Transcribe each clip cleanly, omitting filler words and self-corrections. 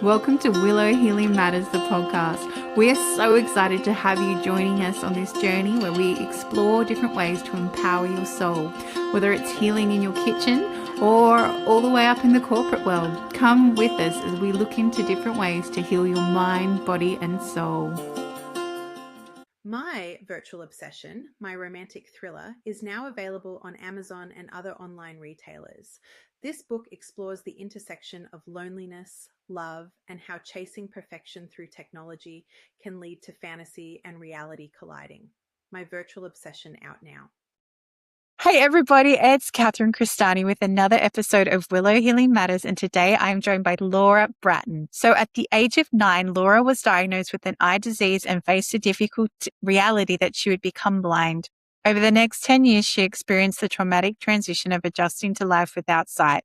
Welcome to Willow Healing Matters, the podcast. We are so excited to have you joining us on this journey where we explore different ways to empower your soul, whether it's healing in your kitchen or all the way up in the corporate world. Come with us as we look into different ways to heal your mind, body, and soul. My virtual obsession, my romantic thriller, is now available on Amazon and other online retailers. This book explores the intersection of loneliness, love, and how chasing perfection through technology can lead to fantasy and reality colliding. My virtual obsession out now. Hey everybody, it's Catherine Cristani with another episode of Willow Healing Matters, and today I am joined by Laura Bratton. So at the age of 9, Laura was diagnosed with an eye disease and faced a difficult reality that she would become blind. Over the next 10 years, she experienced the traumatic transition of adjusting to life without sight.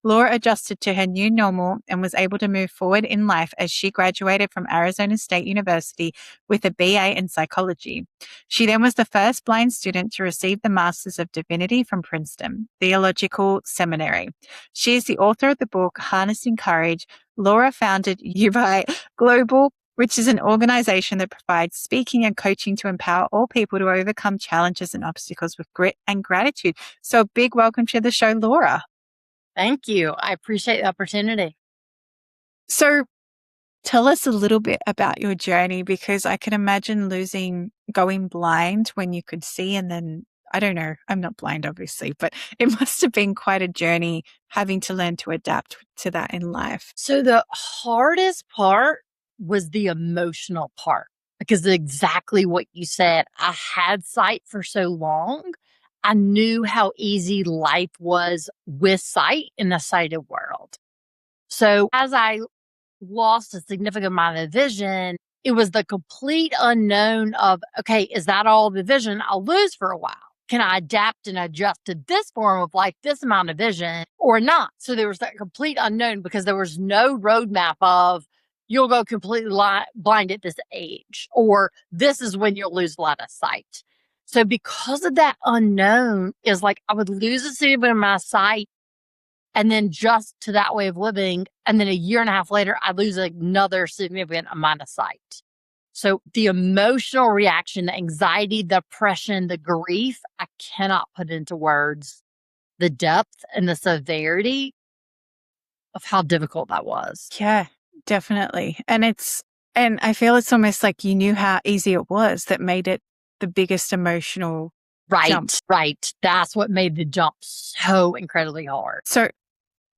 Laura adjusted to her new normal and was able to move forward in life as she graduated from Arizona State University with a BA in psychology. She then was the first blind student to receive the Masters of Divinity from Princeton Theological Seminary. She is the author of the book Harnessing Courage. Laura founded UBI Global, which is an organization that provides speaking and coaching to empower all people to overcome challenges and obstacles with grit and gratitude. So a big welcome to the show, Laura. Thank you. I appreciate the opportunity. So tell us a little bit about your journey, because I can imagine going blind when you could see, and then, I don't know, I'm not blind obviously, but it must have been quite a journey having to learn to adapt to that in life. So the hardest part was the emotional part, because exactly what you said. I had sight for so long. I knew how easy life was with sight in the sighted world. So as I lost a significant amount of vision, it was the complete unknown of, okay, is that all the vision I'll lose for a while? Can I adapt and adjust to this form of life, this amount of vision, or not? So there was that complete unknown, because there was no roadmap of you'll go completely blind at this age, or this is when you'll lose a lot of sight. So because of that unknown, is like I would lose a significant amount of sight and then just to that way of living. And then a year and a half later, I lose another significant amount of sight. So the emotional reaction, the anxiety, the depression, the grief, I cannot put into words the depth and the severity of how difficult that was. Yeah, definitely. And I feel it's almost like you knew how easy it was that made it the biggest emotional jump. Right. That's what made the jump so incredibly hard. So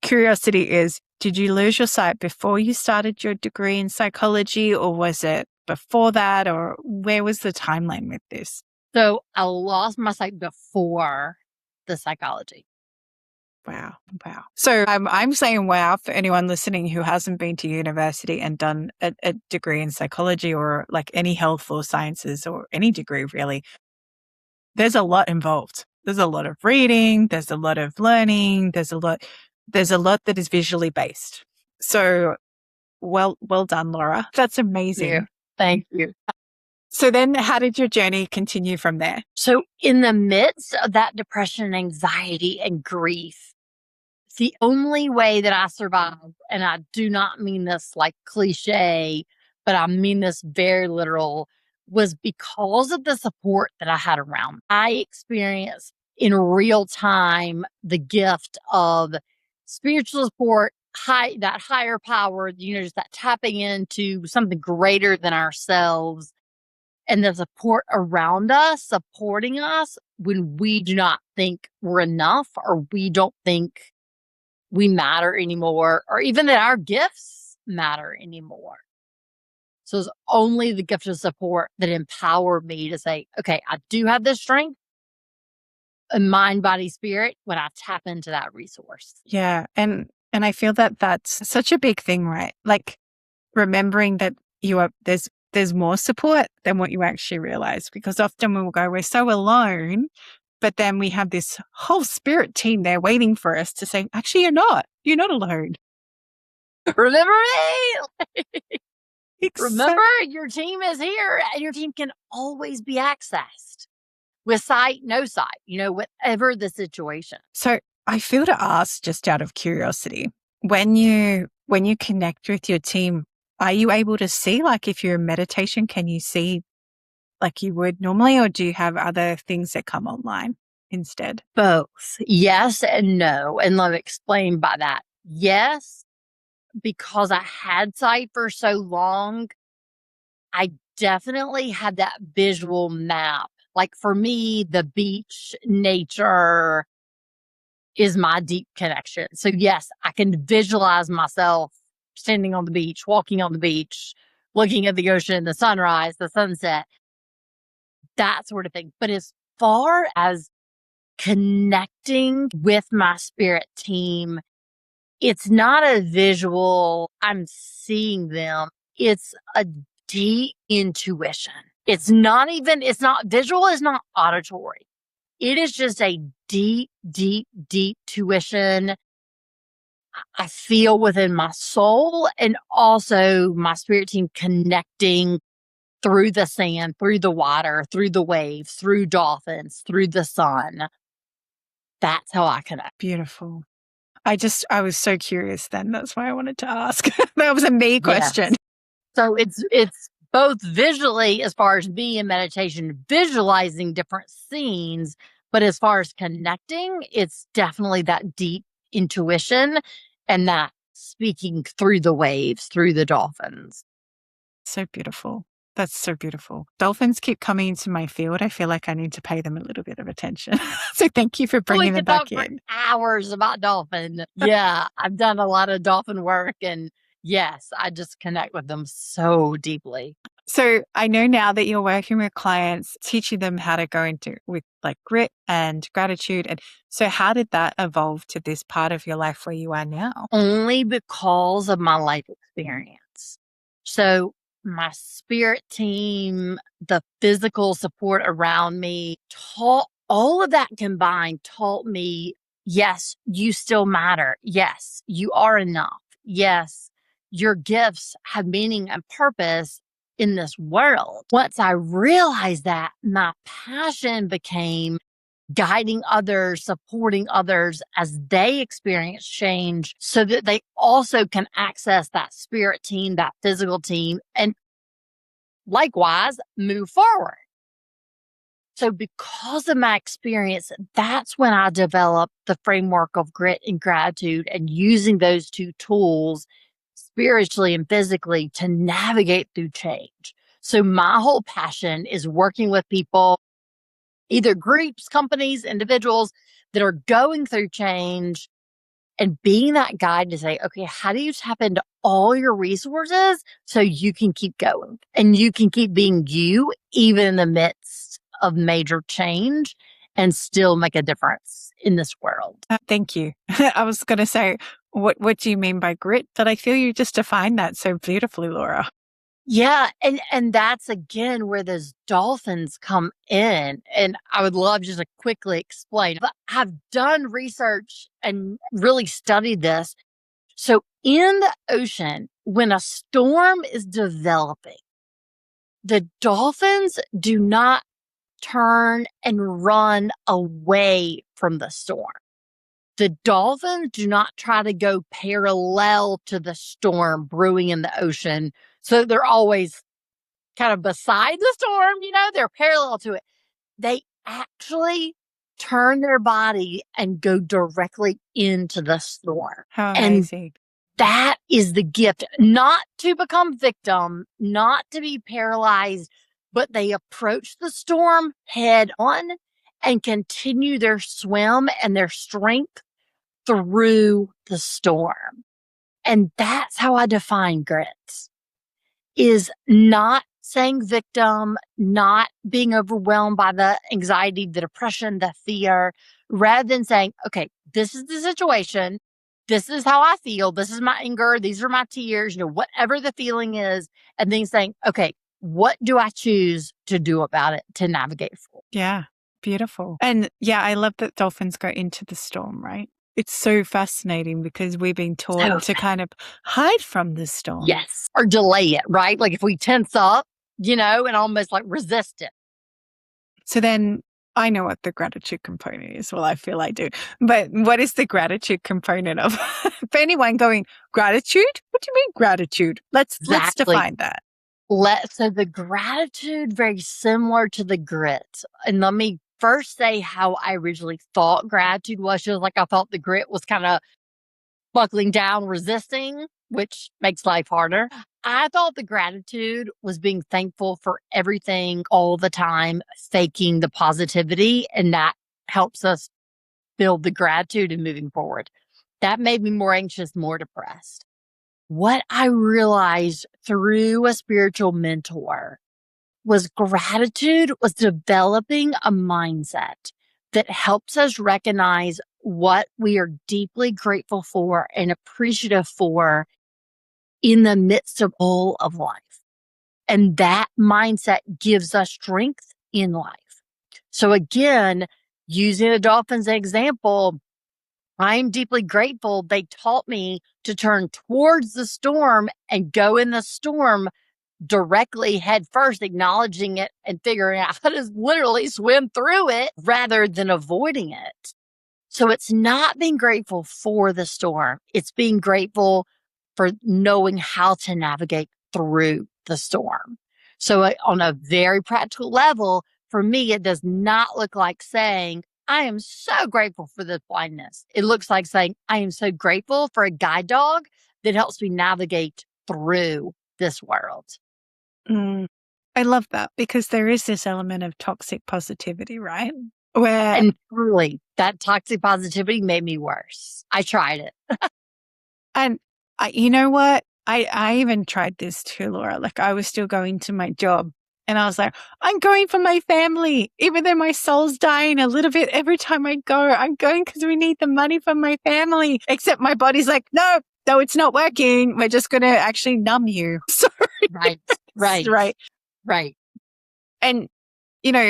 curiosity is, did you lose your sight before you started your degree in psychology, or was it before that, or where was the timeline with this? So I lost my sight before the psychology. Wow. So I'm saying wow for anyone listening who hasn't been to university and done a degree in psychology or like any health or sciences or any degree really. There's a lot involved. There's a lot of reading. There's a lot of learning. There's a lot that is visually based. So well done, Laura. That's amazing. Thank you. So then how did your journey continue from there? So in the midst of that depression, anxiety, and grief, the only way that I survived, and I do not mean this like cliche, but I mean this very literal, was because of the support that I had around. I experienced in real time the gift of spiritual support, that higher power, just that tapping into something greater than ourselves, and the support around us, supporting us when we do not think we're enough, or we don't think we matter anymore, or even that our gifts matter anymore. So it's only the gift of support that empowered me to say, okay, I do have this strength in mind, body, spirit when I tap into that resource. Yeah. And I feel that that's such a big thing, right? Like remembering that there's more support than what you actually realize, because often we'll go, we're so alone, but then we have this whole spirit team there waiting for us to say, actually, you're not alone. Remember me? Remember, your team is here, and your team can always be accessed with sight, no sight, whatever the situation. So I feel to ask, just out of curiosity, when you when you connect with your team, are you able to see, like if you're in meditation, can you see like you would normally, or do you have other things that come online instead? Both. Yes and no. And let me explain by that. Yes, because I had sight for so long, I definitely had that visual map. Like for me, the beach, nature is my deep connection. So yes, I can visualize myself standing on the beach, walking on the beach, looking at the ocean, the sunrise, the sunset, that sort of thing. But as far as connecting with my spirit team, it's not a visual, I'm seeing them. It's a deep intuition. It's not visual, it's not auditory. It is just a deep, deep, deep tuition I feel within my soul, and also my spirit team connecting through the sand, through the water, through the waves, through dolphins, through the sun. That's how I connect. Beautiful. I was so curious then. That's why I wanted to ask. That was a me question. Yes. So it's both visually, as far as being in meditation, visualizing different scenes, but as far as connecting, it's definitely that deep intuition and that speaking through the waves, through the dolphins. So beautiful. That's so beautiful. Dolphins keep coming into my field. I feel like I need to pay them a little bit of attention. So thank you for bringing them back in. Hours about dolphin. Yeah, I've done a lot of dolphin work, and yes, I just connect with them so deeply. So I know now that you're working with clients, teaching them how to go into with like grit and gratitude. And so how did that evolve to this part of your life where you are now? Only because of my life experience. So my spirit team, the physical support around me, taught all of that combined taught me, yes, you still matter. Yes, you are enough. Yes, your gifts have meaning and purpose in this world. Once I realized that, my passion became guiding others, supporting others as they experience change so that they also can access that spirit team, that physical team, and likewise move forward. So because of my experience, that's when I developed the framework of grit and gratitude and using those two tools spiritually and physically to navigate through change. So my whole passion is working with people, either groups, companies, individuals that are going through change, and being that guide to say, okay, how do you tap into all your resources so you can keep going and you can keep being you, even in the midst of major change, and still make a difference in this world? Thank you. I was going to say, what do you mean by grit? But I feel you just defined that so beautifully, Laura. Yeah. And that's again where those dolphins come in. And I would love just to quickly explain. But I've done research and really studied this. So in the ocean, when a storm is developing, the dolphins do not turn and run away from the storm. The dolphins do not try to go parallel to the storm brewing in the ocean. So they're always kind of beside the storm, they're parallel to it. They actually turn their body and go directly into the storm. How amazing. And that is the gift, not to become victim, not to be paralyzed, but they approach the storm head on and continue their swim and their strength through the storm. And that's how I define grit, is not saying victim, not being overwhelmed by the anxiety, the depression, the fear, rather than saying, okay, this is the situation. This is how I feel. This is my anger. These are my tears, whatever the feeling is. And then saying, okay, what do I choose to do about it to navigate forward? Yeah, beautiful. And yeah, I love that dolphins go into the storm, right? It's so fascinating because we've been taught to kind of hide from the storm. Yes. Or delay it, right? Like if we tense up, and almost like resist it. So then I know what the gratitude component is. Well, I feel I do. But what is the gratitude component? Well, I feel I do. But what is the gratitude component of for anyone going, gratitude? What do you mean gratitude? Let's Exactly. define that. So the gratitude, very similar to the grit. And let me first say how I originally thought gratitude was. Just like I thought the grit was kind of buckling down, resisting, which makes life harder. I thought the gratitude was being thankful for everything all the time, faking the positivity, and that helps us build the gratitude and moving forward. That made me more anxious, more depressed. What I realized through a spiritual mentor was gratitude was developing a mindset that helps us recognize what we are deeply grateful for and appreciative for in the midst of all of life. And that mindset gives us strength in life. So again, using the dolphins example, I'm deeply grateful they taught me to turn towards the storm and go in the storm directly head first, acknowledging it and figuring out how to literally swim through it rather than avoiding it. So it's not being grateful for the storm. It's being grateful for knowing how to navigate through the storm. So on a very practical level, for me, it does not look like saying, I am so grateful for this blindness. It looks like saying, I am so grateful for a guide dog that helps me navigate through this world. I love that because there is this element of toxic positivity, right? And truly, that toxic positivity made me worse. I tried it. And you know what? I even tried this too, Laura. Like I was still going to my job and I was like, I'm going for my family. Even though my soul's dying a little bit every time I go, I'm going because we need the money for my family. Except my body's like, no, it's not working. We're just going to actually numb you. Sorry. Right. And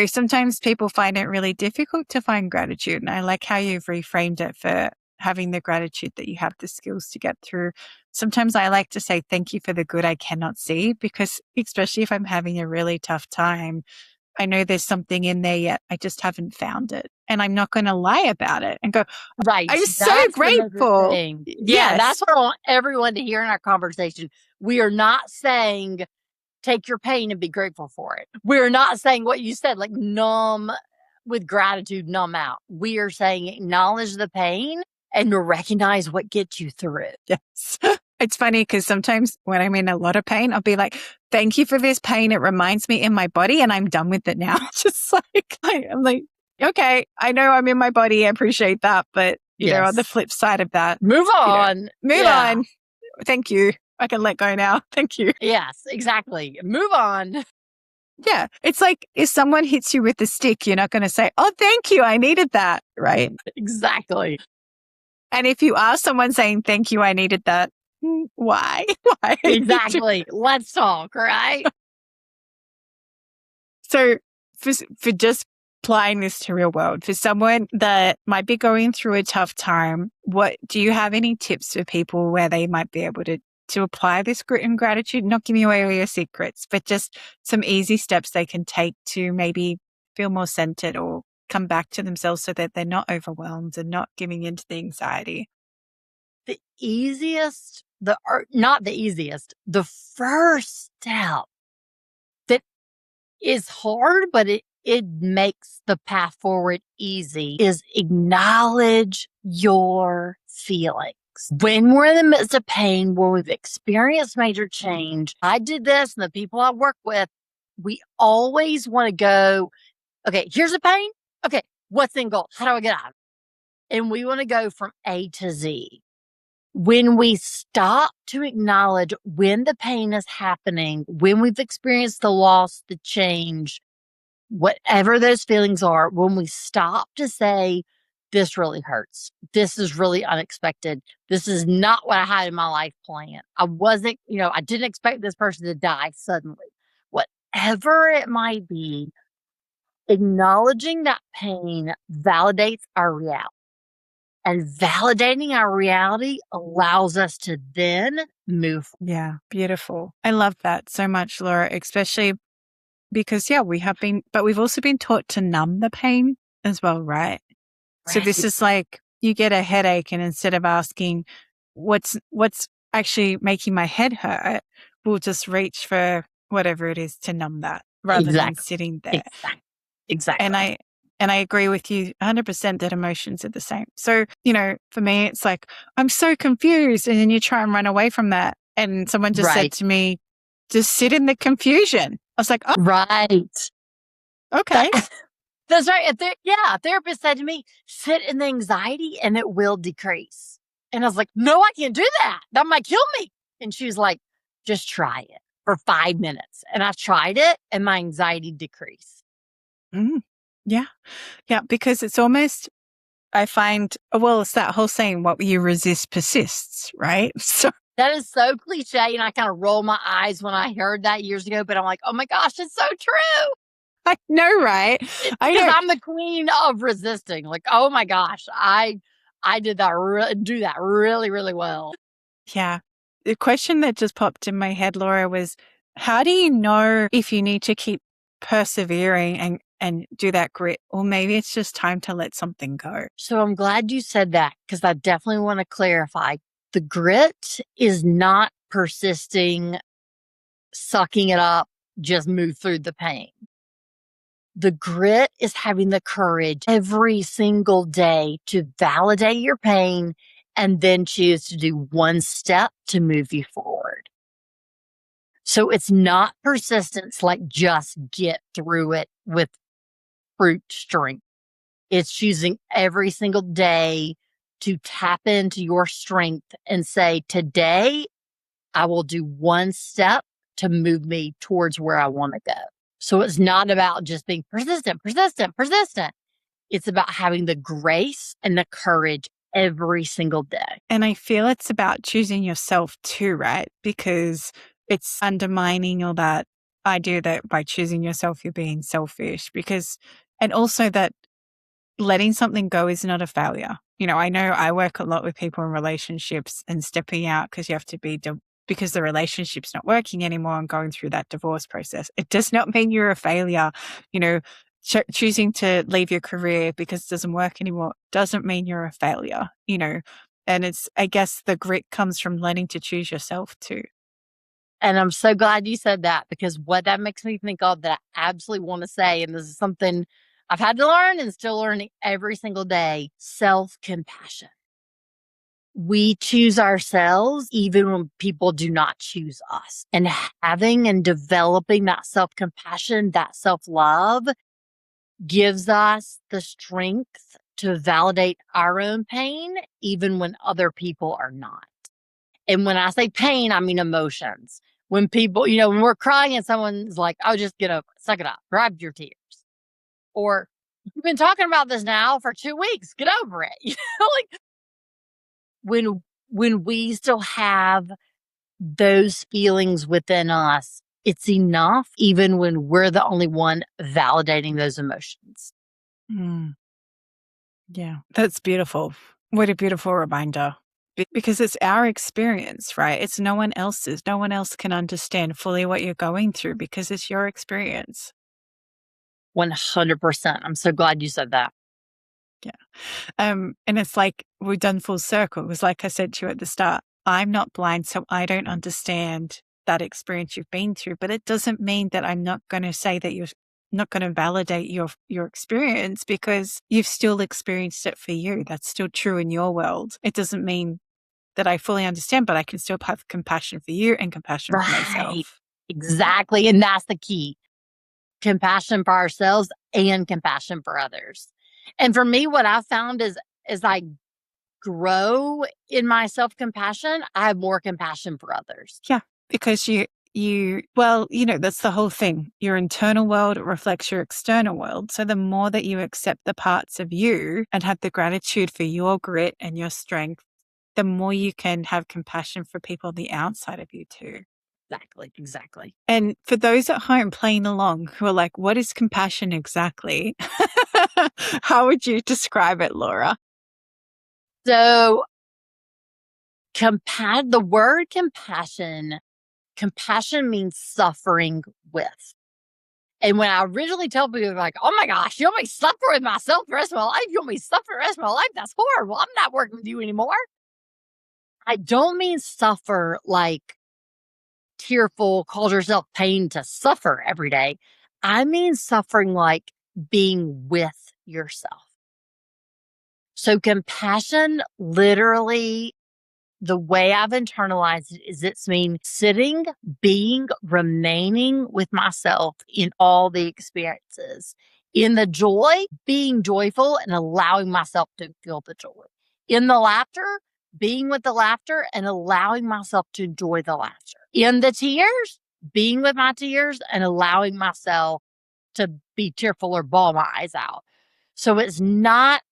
sometimes people find it really difficult to find gratitude. And I like how you've reframed it for having the gratitude that you have the skills to get through. Sometimes I like to say thank you for the good I cannot see, because especially if I'm having a really tough time, I know there's something in there yet. I just haven't found it. And I'm not going to lie about it and go, right. I'm so grateful. Yeah, that's what I want everyone to hear in our conversation. We are not saying take your pain and be grateful for it. We're not saying what you said, like numb with gratitude, numb out. We are saying acknowledge the pain and recognize what gets you through it. Yes. It's funny because sometimes when I'm in a lot of pain, I'll be like, thank you for this pain. It reminds me in my body and I'm done with it now. Just like, I'm like, okay, I know I'm in my body. I appreciate that. But, on the flip side of that, move on. Move on. Thank you. I can let go now. Thank you. Yes, exactly. Move on. Yeah. It's like if someone hits you with a stick, you're not going to say, oh, thank you. I needed that. Right. Exactly. And if you are someone saying, thank you, I needed that, why? Why? Exactly. Let's talk, right? So for just applying this to real world, for someone that might be going through a tough time, do you have any tips for people where they might be able to apply this grit and gratitude? Not giving away all your secrets, but just some easy steps they can take to maybe feel more centered or come back to themselves so that they're not overwhelmed and not giving into the anxiety. The first step that is hard, but it makes the path forward easy is acknowledge your feelings. When we're in the midst of pain, when we've experienced major change, I did this and the people I work with, we always want to go, okay, here's the pain. Okay, what's the end goal? How do I get out? And we want to go from A to Z. When we stop to acknowledge when the pain is happening, when we've experienced the loss, the change, whatever those feelings are, when we stop to say, this really hurts. This is really unexpected. This is not what I had in my life plan. I didn't expect this person to die suddenly. Whatever it might be, acknowledging that pain validates our reality. And validating our reality allows us to then move. Yeah, beautiful. I love that so much, Laura, especially because but we've also been taught to numb the pain as well, right? So this is like you get a headache, and instead of asking what's actually making my head hurt, we'll just reach for whatever it is to numb that rather than sitting there. Exactly. And I agree with you 100% that emotions are the same. So, for me, it's like, I'm so confused. And then you try and run away from that. And someone just said to me, just sit in the confusion. I was like, oh, right. Okay. That's right. A therapist said to me, sit in the anxiety and it will decrease. And I was like, no, I can't do that. That might kill me. And she was like, just try it for 5 minutes. And I tried it and my anxiety decreased. Yeah. Yeah. Because it's almost, I find, it's that whole saying, what you resist persists, right? So that is so cliche. And I kind of rolled my eyes when I heard that years ago, but I'm like, oh my gosh, it's so true. I know, right? Because I'm the queen of resisting. Like, oh my gosh, I did that, do that really, really well. Yeah. The question that just popped in my head, Laura, was how do you know if you need to keep persevering and do that grit, or maybe it's just time to let something go? So I'm glad you said that, because I definitely want to clarify. The grit is not persisting, sucking it up, just move through the pain. The grit is having the courage every single day to validate your pain and then choose to do one step to move you forward. So it's not persistence, like just get through it with brute strength. It's choosing every single day to tap into your strength and say, today I will do one step to move me towards where I want to go. So it's not about just being persistent. It's about having the grace and the courage every single day. And I feel it's about choosing yourself too, right? Because it's undermining all that idea that by choosing yourself, you're being selfish, and also that letting something go is not a failure. I know I work a lot with people in relationships and stepping out because you have to be because the relationship's not working anymore and going through that divorce process. It does not mean you're a failure. Choosing to leave your career because it doesn't work anymore doesn't mean you're a failure, and I guess the grit comes from learning to choose yourself too. And I'm so glad you said that, because what that makes me think of that I absolutely want to say, and this is something I've had to learn and still learning every single day, self-compassion. We choose ourselves even when people do not choose us. And having and developing that self-compassion, that self-love gives us the strength to validate our own pain, even when other people are not. And when I say pain, I mean emotions. When people, when we're crying and someone's like, oh, just get up, suck it up, grab your tears. Or you've been talking about this now for 2 weeks, get over it. Like when we still have those feelings within us, it's enough even when we're the only one validating those emotions. Yeah, that's beautiful. What a beautiful reminder. Because it's our experience, right? It's no one else's. No one else can understand fully what you're going through because it's your experience. 100%. I'm so glad you said that. Yeah. And it's like we've done full circle. It was like I said to you at the start, I'm not blind, so I don't understand that experience you've been through, but it doesn't mean that I'm not going to say that you're not going to validate your experience, because you've still experienced it for you. That's still true in your world. It doesn't mean that I fully understand, but I can still have compassion for you and compassion for myself. Exactly. And that's the key. Compassion for ourselves and compassion for others. And for me, what I've found is as I grow in my self-compassion, I have more compassion for others. Yeah, because that's the whole thing. Your internal world reflects your external world. So the more that you accept the parts of you and have the gratitude for your grit and your strength, the more you can have compassion for people on the outside of you too. Exactly. And for those at home playing along who are like, what is compassion exactly? How would you describe it, Laura? So the word compassion means suffering with. And when I originally tell people, they're like, oh my gosh, you want me to suffer with myself the rest of my life? You want me to suffer the rest of my life? That's horrible. I'm not working with you anymore. I don't mean suffer like tearful, cause yourself pain to suffer every day. I mean suffering like being with yourself. So compassion, literally, the way I've internalized it is it's mean sitting, being, remaining with myself in all the experiences. In the joy, being joyful and allowing myself to feel the joy. In the laughter, being with the laughter and allowing myself to enjoy the laughter. In the tears, being with my tears and allowing myself to be tearful or bawl my eyes out. So it's not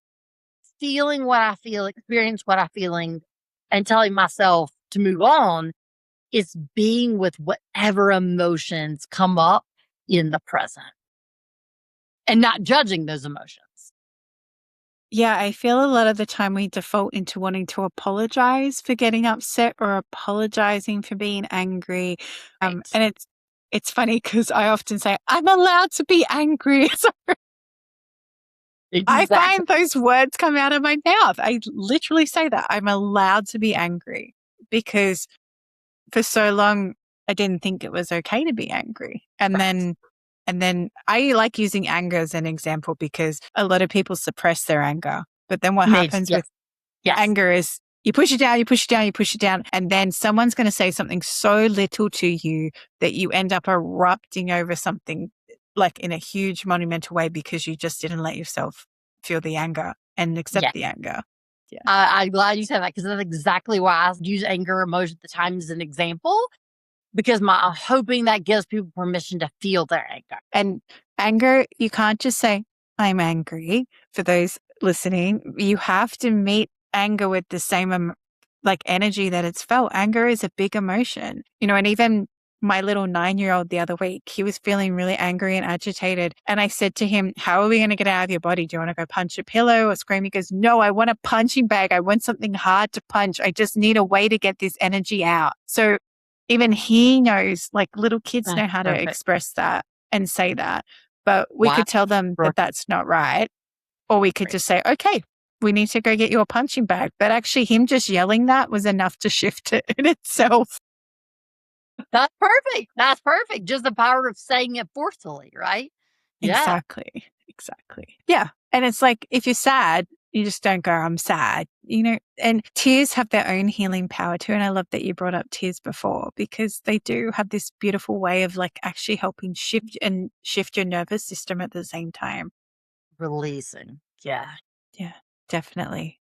feeling what I feel, experience what I'm feeling, and telling myself to move on. It's being with whatever emotions come up in the present and not judging those emotions. Yeah, I feel a lot of the time we default into wanting to apologize for getting upset or apologizing for being angry. Right. And it's funny because I often say, I'm allowed to be angry. So I Exactly. find those words come out of my mouth. I literally say that I'm allowed to be angry because for so long I didn't think it was okay to be angry. And then I like using anger as an example because a lot of people suppress their anger. But then what happens with anger is you push it down, you push it down, you push it down. And then someone's going to say something so little to you that you end up erupting over something like in a huge monumental way because you just didn't let yourself feel the anger and accept the anger. Yeah. I'm glad you said that because that's exactly why I use anger emotion at the time as an example, because I'm hoping that gives people permission to feel their anger. And anger, you can't just say, I'm angry. For those listening, you have to meet anger with the same energy that it's felt. Anger is a big emotion, and even my little 9-year-old the other week, he was feeling really angry and agitated. And I said to him, how are we going to get out of your body? Do you want to go punch a pillow or scream? He goes, no, I want a punching bag. I want something hard to punch. I just need a way to get this energy out. So even he knows, like little kids know how to express that and say that. But we could tell them that that's not right. Or we could just say, okay, we need to go get you a punching bag. But actually him just yelling that was enough to shift it in itself. That's perfect. That's perfect. Just the power of saying it forcefully, right? Yeah. Exactly. Yeah. And it's like, if you're sad, you just don't go, I'm sad, and tears have their own healing power too. And I love that you brought up tears before because they do have this beautiful way of like actually helping shift your nervous system at the same time. Releasing. Yeah. Yeah, definitely.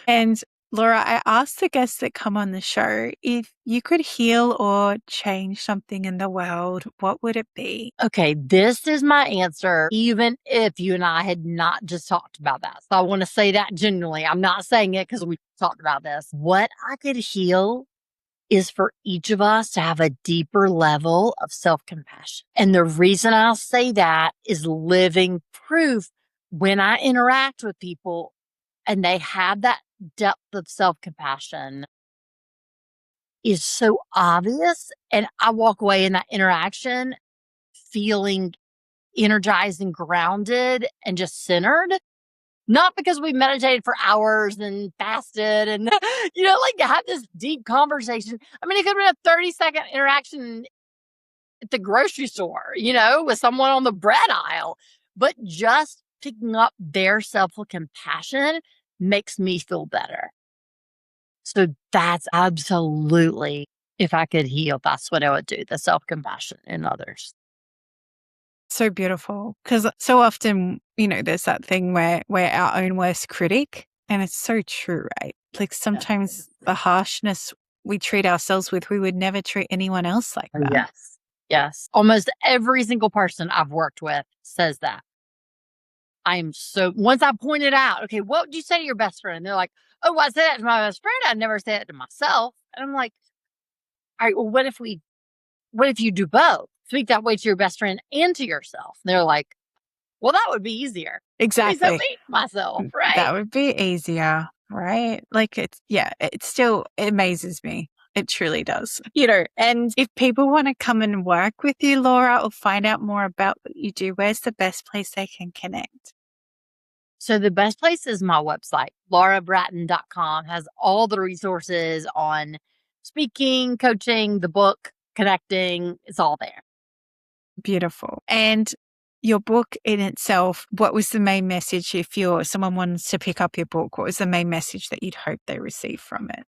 And Laura, I asked the guests that come on the show, if you could heal or change something in the world, what would it be? Okay, this is my answer, even if you and I had not just talked about that. So I want to say that genuinely. I'm not saying it because we talked about this. What I could heal is for each of us to have a deeper level of self-compassion. And the reason I'll say that is living proof when I interact with people and they have that depth of self-compassion is so obvious. And I walk away in that interaction feeling energized and grounded and just centered. Not because we meditated for hours and fasted and, have this deep conversation. I mean, it could have been a 30-second interaction at the grocery store, with someone on the bread aisle. But just picking up their self-compassion makes me feel better. So that's absolutely, if I could heal, that's what I would do, the self-compassion in others. So beautiful. Because so often, there's that thing where we're our own worst critic. And it's so true, right? Like sometimes the harshness we treat ourselves with, we would never treat anyone else like that. Yes. Almost every single person I've worked with says that. Once I pointed out, okay, what would you say to your best friend? They're like, oh, I said that to my best friend. I'd never say it to myself. And I'm like, all right, well, what if you do both? Speak that way to your best friend and to yourself. And they're like, well, that would be easier. Exactly. Me, myself, right? That would be easier, right? Like it still amazes me. It truly does. And if people want to come and work with you, Laura, or find out more about what you do, where's the best place they can connect? So the best place is my website, laurabratton.com, has all the resources on speaking, coaching, the book, connecting. It's all there. Beautiful. And your book in itself, what was the main message if someone wants to pick up your book? What was the main message that you'd hope they receive from it?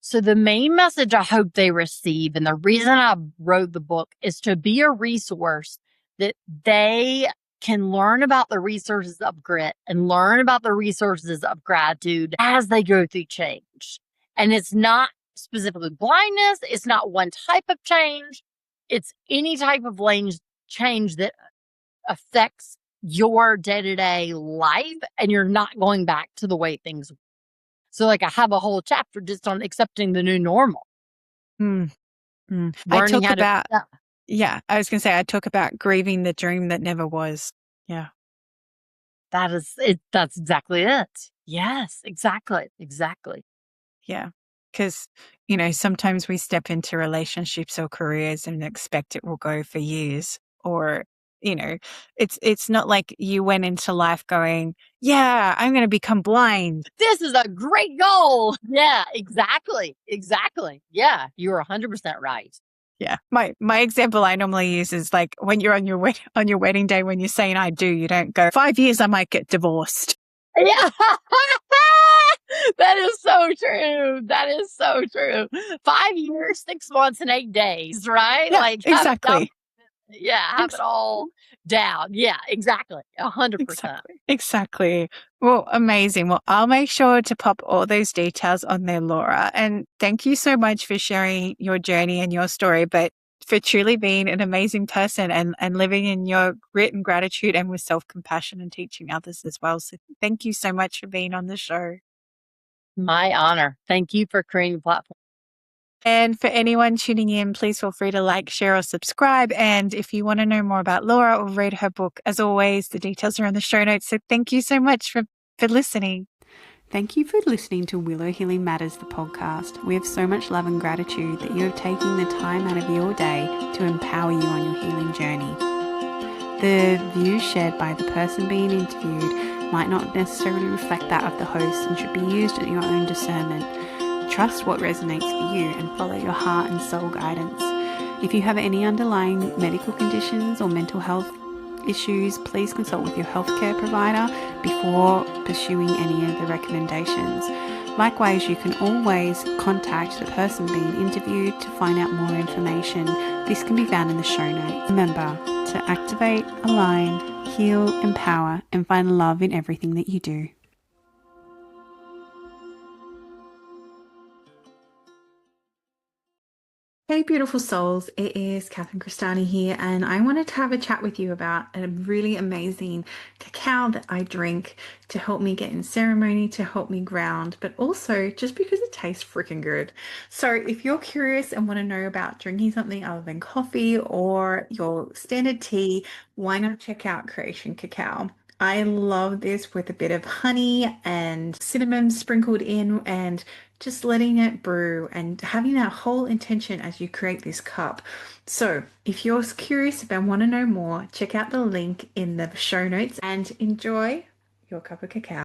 So the main message I hope they receive, and the reason I wrote the book, is to be a resource that they can learn about the resources of grit and learn about the resources of gratitude as they go through change. And it's not specifically blindness. It's not one type of change. It's any type of change that affects your day-to-day life, and you're not going back to the way things were. So I have a whole chapter just on accepting the new normal. Mm. Mm. I Learning talk how to about, I was going to say, I talk about grieving the dream that never was. Yeah. That is it. That's exactly it. Yes, exactly. Exactly. Yeah. Because, sometimes we step into relationships or careers and expect it will go for years, or, it's not like you went into life going, yeah, I'm going to become blind. This is a great goal. Yeah, exactly. Exactly. Yeah, you're 100% right. Yeah. My example I normally use is like when you're on your wedding day, when you're saying I do, you don't go 5 years, I might get divorced. Yeah. That is so true. That is so true. 5 years, 6 months, and 8 days, right? Yeah, exactly. Have it all down. Yeah, exactly. 100%. Exactly. Well, amazing. Well, I'll make sure to pop all those details on there, Laura. And thank you so much for sharing your journey and your story, but for truly being an amazing person and living in your grit and gratitude and with self-compassion and teaching others as well. So thank you so much for being on the show. My honor. Thank you for creating a platform. And for anyone tuning in, please feel free to like, share, or subscribe. And if you want to know more about Laura or read her book, as always, the details are in the show notes. So thank you so much for listening. Thank you for listening to Willow Healing Matters, the podcast. We have so much love and gratitude that you have taken the time out of your day to empower you on your healing journey. The views shared by the person being interviewed might not necessarily reflect that of the host and should be used at your own discernment. Trust what resonates for you and follow your heart and soul guidance. If you have any underlying medical conditions or mental health issues, please consult with your healthcare provider before pursuing any of the recommendations. Likewise, you can always contact the person being interviewed to find out more information. This can be found in the show notes. Remember to activate, align, heal, empower, and find love in everything that you do. Hey beautiful souls, it is Catherine Cristani here, and I wanted to have a chat with you about a really amazing cacao that I drink to help me get in ceremony, to help me ground, but also just because it tastes freaking good. So if you're curious and want to know about drinking something other than coffee or your standard tea, why not check out Creation Cacao? I love this with a bit of honey and cinnamon sprinkled in and just letting it brew and having that whole intention as you create this cup. So if you're curious and want to know more, check out the link in the show notes and enjoy your cup of cacao.